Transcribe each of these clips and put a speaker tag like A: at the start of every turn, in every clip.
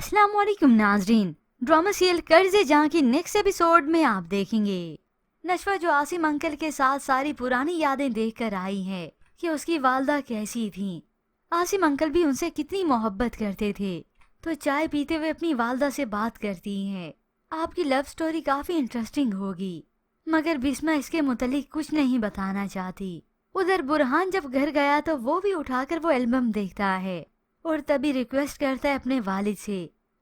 A: अस्सलाम वालेकुम नाजरीन। ड्रामा सीरियल कर्ज़े जहाँ की नेक्स्ट एपिसोड में आप देखेंगे नशवा जो आसिम अंकल के साथ सारी पुरानी यादें देखकर आई है कि उसकी वालदा कैसी थी। आसिम अंकल भी उनसे कितनी मोहब्बत करते थे, तो चाय पीते हुए अपनी वालदा से बात करती हैं। आपकी लव स्टोरी काफी इंटरेस्टिंग होगी, मगर बिस्मा इसके मुतालिक कुछ नहीं बताना चाहती। उधर बुरहान जब घर गया तो वो भी उठाकर वो एल्बम देखता है और तभी रिक्वेस्ट करता है अपने वालिद से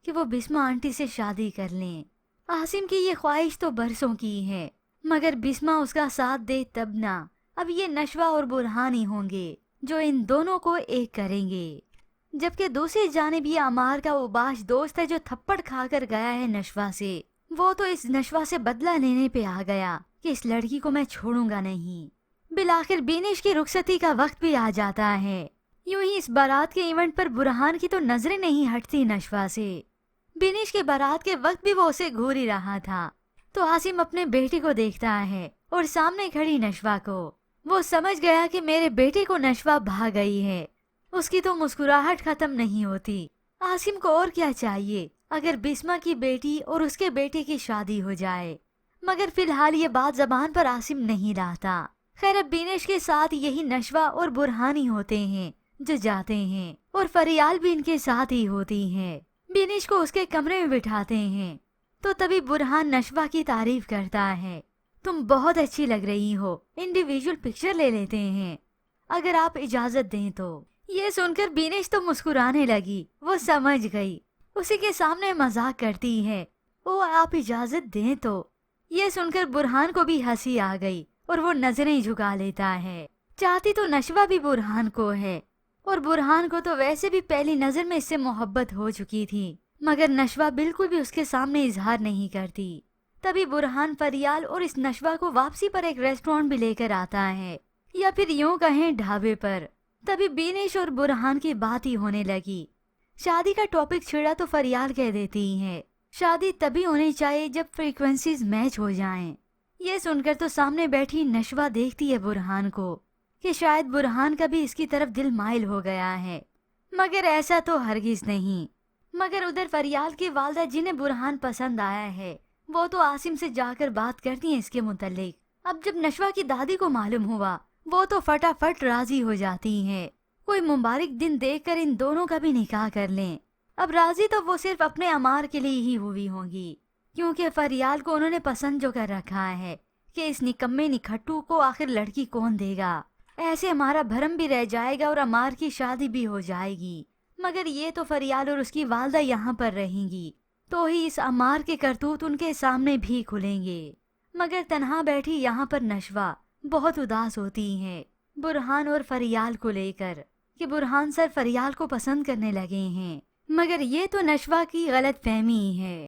A: कि वो बिस्मा आंटी से शादी कर लें। आसिम की ये ख्वाहिश तो बरसों की है, मगर बिस्मा उसका साथ दे तब ना। अब ये नशवा और बुरहान ही होंगे जो इन दोनों को एक करेंगे। जबकि दूसरी जानिब ये अमार का वो बाश दोस्त है जो थप्पड़ खाकर गया है नशवा से। वो तो इस नशवा से बदला लेने पे आ गया कि इस लड़की को मैं छोड़ूंगा नहीं। बिलाखिर बीनिश की रुखसती का वक्त भी आ जाता है। यूं ही इस बारात के इवेंट पर बुरहान की तो नजरें नहीं हटती नशवा से। बिनिश के बारात के वक्त भी वो उसे घूर ही रहा था, तो आसिम अपने बेटे को देखता है और सामने खड़ी नशवा को। वो समझ गया कि मेरे बेटे को नशवा भा गई है। उसकी तो मुस्कुराहट खत्म नहीं होती। आसिम को और क्या चाहिए अगर बिस्मा की बेटी और उसके बेटे की शादी हो जाए, मगर फिलहाल ये बात जबान पर आसिम नहीं लाता। खैर अब बिनिश के साथ यही नशवा और बुरहानी होते हैं जो जाते हैं, और फरियाल भी इनके साथ ही होती हैं। बिनिश को उसके कमरे में बिठाते हैं तो तभी बुरहान नशवा की तारीफ करता है। तुम बहुत अच्छी लग रही हो, इंडिविजुअल पिक्चर ले लेते हैं अगर आप इजाजत दें तो। ये सुनकर बिनिश तो मुस्कुराने लगी। वो समझ गई, उसी के सामने मजाक करती है। ओ आप इजाजत दें तो। ये सुनकर बुरहान को भी हंसी आ गई और वो नजरें झुका लेता है। चाहती तो नशवा भी बुरहान को है, और बुरहान को तो वैसे भी पहली नजर में इससे मोहब्बत हो चुकी थी, मगर नशवा बिल्कुल भी उसके सामने इजहार नहीं करती। तभी बुरहान फरियाल और इस नशवा को वापसी पर एक रेस्टोरेंट भी लेकर आता है, या फिर यूं कहें ढाबे पर। तभी बीनिश और बुरहान की बात ही होने लगी। शादी का टॉपिक छिड़ा तो फरियाल कह देती है शादी तभी होनी चाहिए जब फ्रीक्वेंसीज मैच हो जाएं। ये सुनकर तो सामने बैठी नशवा देखती है बुरहान को कि शायद बुरहान का भी इसकी तरफ दिल माइल हो गया है, मगर ऐसा तो हरगिज नहीं। मगर उधर फरियाल की वालदा जिन्हें बुरहान पसंद आया है वो तो आसिम से जाकर बात करती हैं इसके मुतालिक। अब जब नशवा की दादी को मालूम हुआ वो तो फटाफट राजी हो जाती हैं। कोई मुबारक दिन देखकर इन दोनों का भी निकाह कर लें। अब राजी तो वो सिर्फ अपने अमार के लिए ही हुई होंगी, क्योंकि फरियाल को उन्होंने पसंद जो कर रखा है कि इस निकम्मे निखट्टू को आखिर लड़की कौन देगा। ऐसे हमारा भरम भी रह जाएगा और अमार की शादी भी हो जाएगी। मगर ये तो फरियाल और उसकी वालदा यहाँ पर रहेंगी, तो ही इस अमार के करतूत उनके सामने भी खुलेंगे। मगर तन्हा बैठी यहाँ पर नशवा बहुत उदास होती है बुरहान और फरियाल को लेकर कि बुरहान सर फरियाल को पसंद करने लगे हैं, मगर ये तो नशवा की गलत फहमी है।